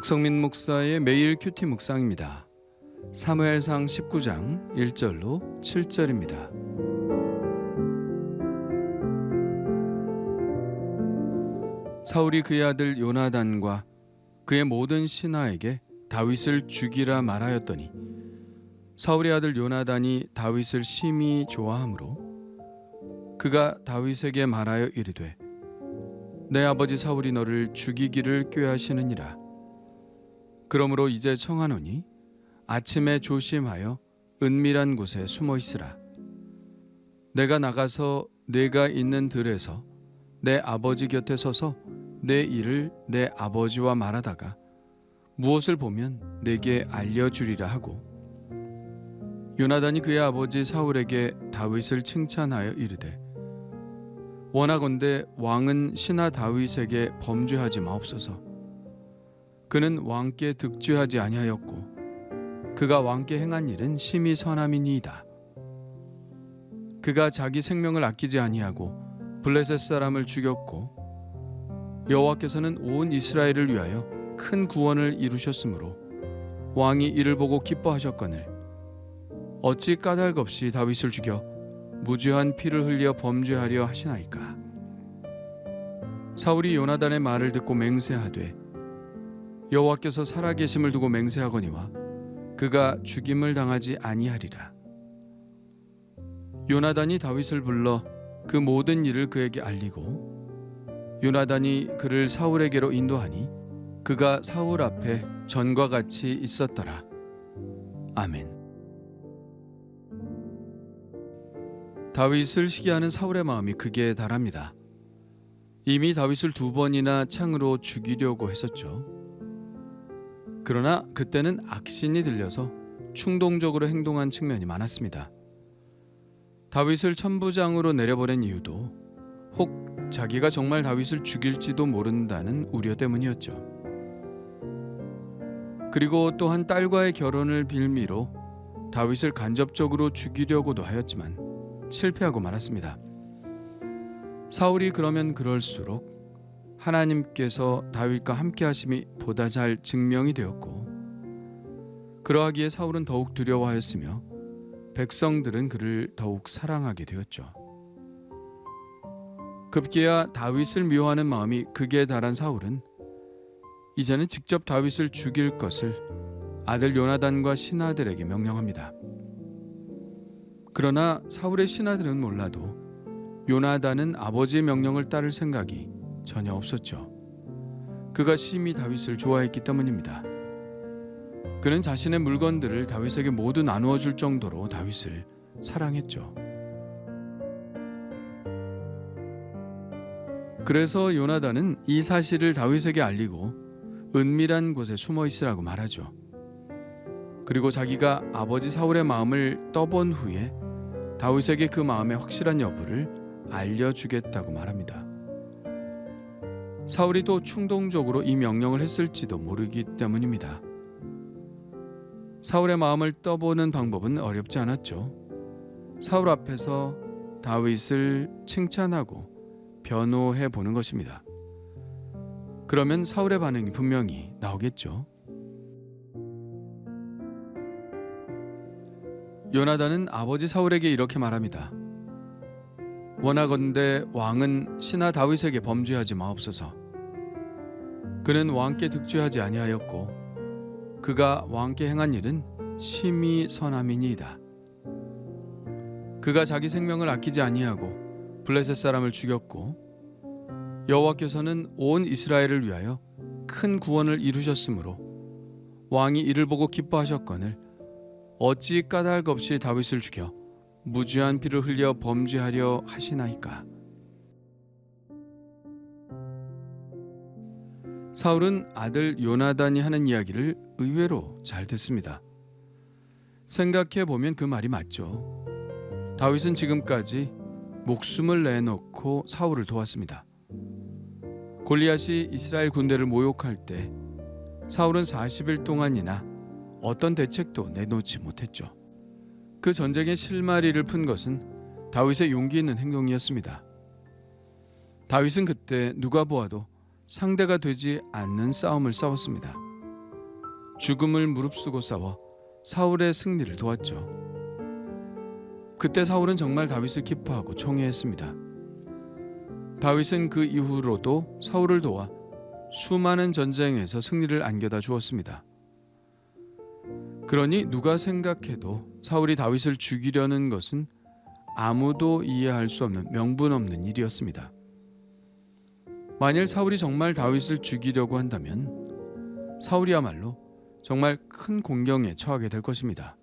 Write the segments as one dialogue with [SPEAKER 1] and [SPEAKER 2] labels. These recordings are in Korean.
[SPEAKER 1] 박성민 목사의 매일 큐티 묵상입니다. 사무엘상 19장 1절로 7절입니다. 사울이 그의 아들 요나단과 그의 모든 신하에게 다윗을 죽이라 말하였더니 사울의 아들 요나단이 다윗을 심히 좋아하므로 그가 다윗에게 말하여 이르되 내 아버지 사울이 너를 죽이기를 꾀하시느니라. 그러므로 이제 청하노니 아침에 조심하여 은밀한 곳에 숨어 있으라. 내가 나가서 네가 있는 들에서 내 아버지 곁에 서서 내 일을 내 아버지와 말하다가 무엇을 보면 내게 알려주리라 하고, 요나단이 그의 아버지 사울에게 다윗을 칭찬하여 이르되 원하건대 왕은 신하 다윗에게 범죄하지 마옵소서. 그는 왕께 득죄하지 아니하였고 그가 왕께 행한 일은 심히 선함이니이다. 그가 자기 생명을 아끼지 아니하고 블레셋 사람을 죽였고 여호와께서는 온 이스라엘을 위하여 큰 구원을 이루셨으므로 왕이 이를 보고 기뻐하셨거늘 어찌 까닭 없이 다윗을 죽여 무죄한 피를 흘려 범죄하려 하시나이까. 사울이 요나단의 말을 듣고 맹세하되 여호와께서 살아계심을 두고 맹세하거니와 그가 죽임을 당하지 아니하리라. 요나단이 다윗을 불러 그 모든 일을 그에게 알리고 요나단이 그를 사울에게로 인도하니 그가 사울 앞에 전과 같이 있었더라. 아멘. 다윗을 시기하는 사울의 마음이 극에 달합니다. 이미 다윗을 2번이나 창으로 죽이려고 했었죠. 그러나 그때는 악신이 들려서 충동적으로 행동한 측면이 많았습니다. 다윗을 천부장으로 내려보낸 이유도 혹 자기가 정말 다윗을 죽일지도 모른다는 우려 때문이었죠. 그리고 또한 딸과의 결혼을 빌미로 다윗을 간접적으로 죽이려고도 하였지만 실패하고 말았습니다. 사울이 그러면 그럴수록 하나님께서 다윗과 함께 하심이 보다 잘 증명이 되었고 그러하기에 사울은 더욱 두려워하였으며 백성들은 그를 더욱 사랑하게 되었죠. 급기야 다윗을 미워하는 마음이 극에 달한 사울은 이제는 직접 다윗을 죽일 것을 아들 요나단과 신하들에게 명령합니다. 그러나 사울의 신하들은 몰라도 요나단은 아버지의 명령을 따를 생각이 전혀 없었죠. 그가 심히 다윗을 좋아했기 때문입니다. 그는 자신의 물건들을 다윗에게 모두 나누어 줄 정도로 다윗을 사랑했죠. 그래서 요나단은 이 사실을 다윗에게 알리고 은밀한 곳에 숨어 있으라고 말하죠. 그리고 자기가 아버지 사울의 마음을 떠본 후에 다윗에게 그 마음의 확실한 여부를 알려주겠다고 말합니다. 사울이 또 충동적으로 이 명령을 했을지도 모르기 때문입니다. 사울의 마음을 떠보는 방법은 어렵지 않았죠. 사울 앞에서 다윗을 칭찬하고 변호해 보는 것입니다. 그러면 사울의 반응이 분명히 나오겠죠. 요나단은 아버지 사울에게 이렇게 말합니다. 원하건대 왕은 신하 다윗에게 범죄하지 마옵소서. 그는 왕께 득죄하지 아니하였고 그가 왕께 행한 일은 심히 선함이니이다. 그가 자기 생명을 아끼지 아니하고 블레셋 사람을 죽였고 여호와께서는 온 이스라엘을 위하여 큰 구원을 이루셨으므로 왕이 이를 보고 기뻐하셨거늘 어찌 까닭 없이 다윗을 죽여 무죄한 피를 흘려 범죄하려 하시나이까. 사울은 아들 요나단이 하는 이야기를 의외로 잘 듣습니다. 생각해보면 그 말이 맞죠. 다윗은 지금까지 목숨을 내놓고 사울을 도왔습니다. 골리앗이 이스라엘 군대를 모욕할 때 사울은 40일 동안이나 어떤 대책도 내놓지 못했죠. 그 전쟁의 실마리를 푼 것은 다윗의 용기 있는 행동이었습니다. 다윗은 그때 누가 보아도 상대가 되지 않는 싸움을 싸웠습니다. 죽음을 무릅쓰고 싸워 사울의 승리를 도왔죠. 그때 사울은 정말 다윗을 기뻐하고 총애했습니다. 다윗은 그 이후로도 사울을 도와 수많은 전쟁에서 승리를 안겨다 주었습니다. 그러니 누가 생각해도 사울이 다윗을 죽이려는 것은 아무도 이해할 수 없는 명분 없는 일이었습니다. 만일 사울이 정말 다윗을 죽이려고 한다면 사울이야말로 정말 큰 공경에 처하게 될 것입니다.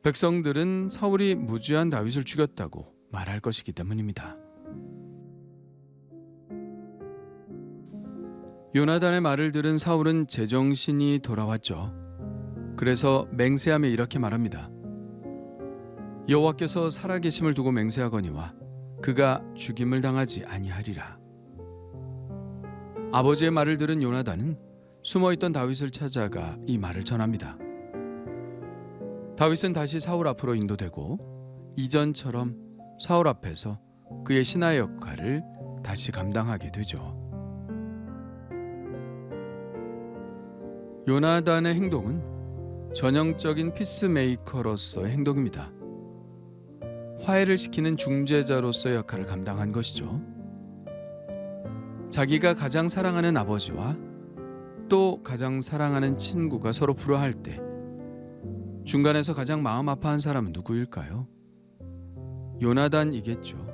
[SPEAKER 1] 백성들은 사울이 무죄한 다윗을 죽였다고 말할 것이기 때문입니다. 요나단의 말을 들은 사울은 제정신이 돌아왔죠. 그래서 맹세하며 이렇게 말합니다. 여호와께서 살아계심을 두고 맹세하거니와 그가 죽임을 당하지 아니하리라. 아버지의 말을 들은 요나단은 숨어있던 다윗을 찾아가 이 말을 전합니다. 다윗은 다시 사울 앞으로 인도되고 이전처럼 사울 앞에서 그의 신하의 역할을 다시 감당하게 되죠. 요나단의 행동은 전형적인 피스메이커로서의 행동입니다. 화해를 시키는 중재자로서의 역할을 감당한 것이죠. 자기가 가장 사랑하는 아버지와 또 가장 사랑하는 친구가 서로 불화할 때 중간에서 가장 마음 아파한 사람은 누구일까요? 요나단이겠죠.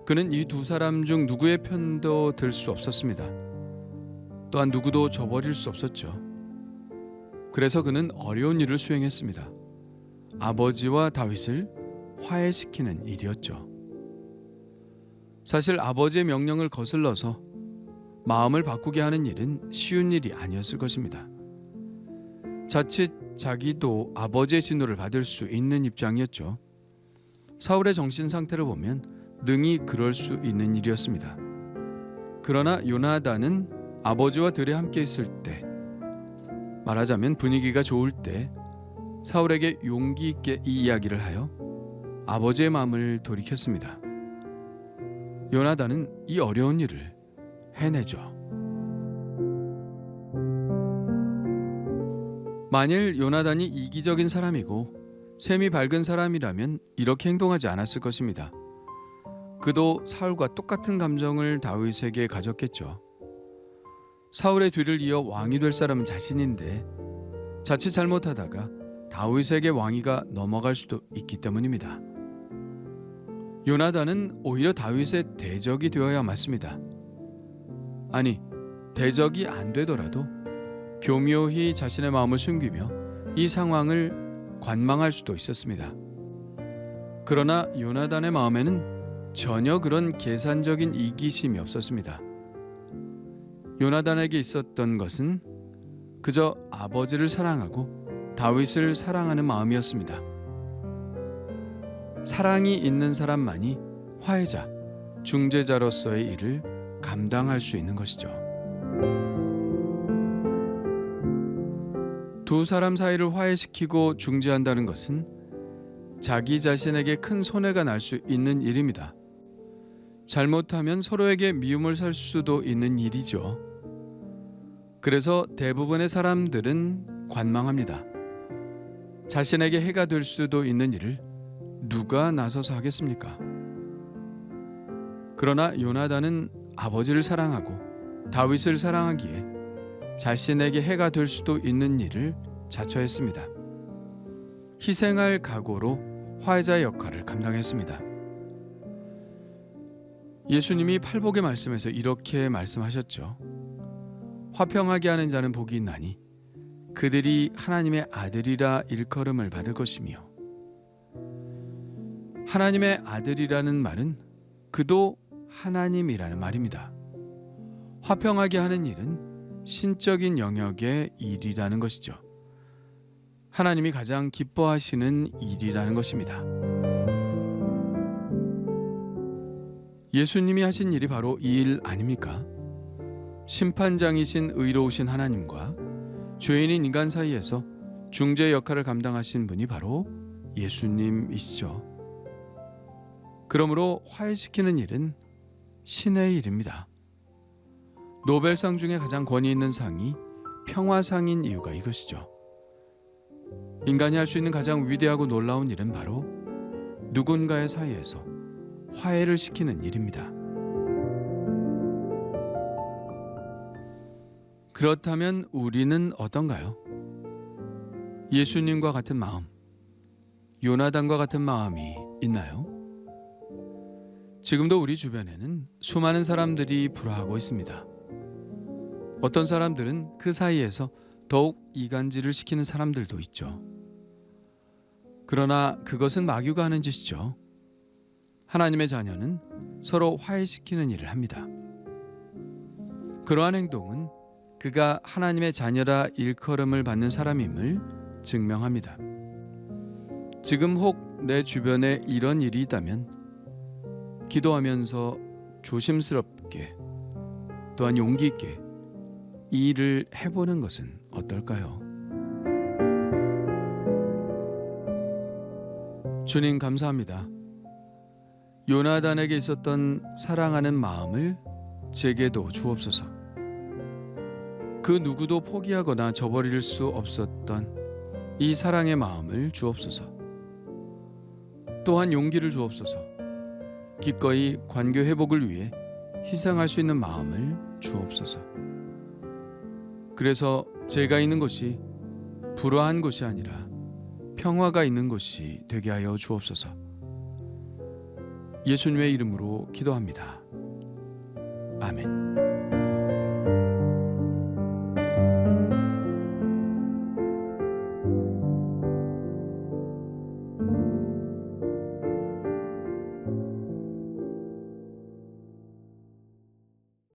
[SPEAKER 1] 그는 이 두 사람 중 누구의 편도 들 수 없었습니다. 또한 누구도 저버릴 수 없었죠. 그래서 그는 어려운 일을 수행했습니다. 아버지와 다윗을 화해시키는 일이었죠. 사실 아버지의 명령을 거슬러서 마음을 바꾸게 하는 일은 쉬운 일이 아니었을 것입니다. 자칫 자기도 아버지의 진노를 받을 수 있는 입장이었죠. 사울의 정신 상태를 보면 능히 그럴 수 있는 일이었습니다. 그러나 요나단은 아버지와 들에 함께 있을 때, 말하자면 분위기가 좋을 때 사울에게 용기 있게 이 이야기를 하여 아버지의 마음을 돌이켰습니다. 요나단은 이 어려운 일을 해내죠. 만일 요나단이 이기적인 사람이고 셈이 밝은 사람이라면 이렇게 행동하지 않았을 것입니다. 그도 사울과 똑같은 감정을 다윗에게 가졌겠죠. 사울의 뒤를 이어 왕이 될 사람은 자신인데 자칫 잘못하다가 다윗에게 왕위가 넘어갈 수도 있기 때문입니다. 요나단은 오히려 다윗의 대적이 되어야 맞습니다. 아니, 대적이 안 되더라도 교묘히 자신의 마음을 숨기며 이 상황을 관망할 수도 있었습니다. 그러나 요나단의 마음에는 전혀 그런 계산적인 이기심이 없었습니다. 요나단에게 있었던 것은 그저 아버지를 사랑하고 다윗을 사랑하는 마음이었습니다. 사랑이 있는 사람만이 화해자, 중재자로서의 일을 감당할 수 있는 것이죠. 두 사람 사이를 화해시키고 중재한다는 것은 자기 자신에게 큰 손해가 날 수 있는 일입니다. 잘못하면 서로에게 미움을 살 수도 있는 일이죠. 그래서 대부분의 사람들은 관망합니다. 자신에게 해가 될 수도 있는 일을 누가 나서서 하겠습니까? 그러나 요나단은 아버지를 사랑하고 다윗을 사랑하기에 자신에게 해가 될 수도 있는 일을 자처했습니다. 희생할 각오로 화해자의 역할을 감당했습니다. 예수님이 팔복의 말씀에서 이렇게 말씀하셨죠. 화평하게 하는 자는 복이 있나니 그들이 하나님의 아들이라 일컬음을 받을 것이며, 하나님의 아들이라는 말은 그도 하나님이라는 말입니다. 화평하게 하는 일은 신적인 영역의 일이라는 것이죠. 하나님이 가장 기뻐하시는 일이라는 것입니다. 예수님이 하신 일이 바로 이 일 아닙니까? 심판장이신 의로우신 하나님과 죄인인 인간 사이에서 중재 역할을 감당하신 분이 바로 예수님이시죠. 그러므로 화해시키는 일은 신의 일입니다. 노벨상 중에 가장 권위 있는 상이 평화상인 이유가 이것이죠. 인간이 할 수 있는 가장 위대하고 놀라운 일은 바로 누군가의 사이에서 화해를 시키는 일입니다. 그렇다면 우리는 어떤가요? 예수님과 같은 마음, 요나단과 같은 마음이 있나요? 지금도 우리 주변에는 수많은 사람들이 불화하고 있습니다. 어떤 사람들은 그 사이에서 더욱 이간질을 시키는 사람들도 있죠. 그러나 그것은 마귀가 하는 짓이죠. 하나님의 자녀는 서로 화해시키는 일을 합니다. 그러한 행동은 그가 하나님의 자녀라 일컬음을 받는 사람임을 증명합니다. 지금 혹 내 주변에 이런 일이 있다면 기도하면서 조심스럽게 또한 용기 있게 이 일을 해보는 것은 어떨까요? 주님 감사합니다. 요나단에게 있었던 사랑하는 마음을 제게도 주옵소서. 그 누구도 포기하거나 저버릴 수 없었던 이 사랑의 마음을 주옵소서. 또한 용기를 주옵소서. 기꺼이 관계 회복을 위해 희생할 수 있는 마음을 주옵소서. 그래서 제가 있는 곳이 불화한 곳이 아니라 평화가 있는 곳이 되게 하여 주옵소서. 예수님의 이름으로 기도합니다. 아멘.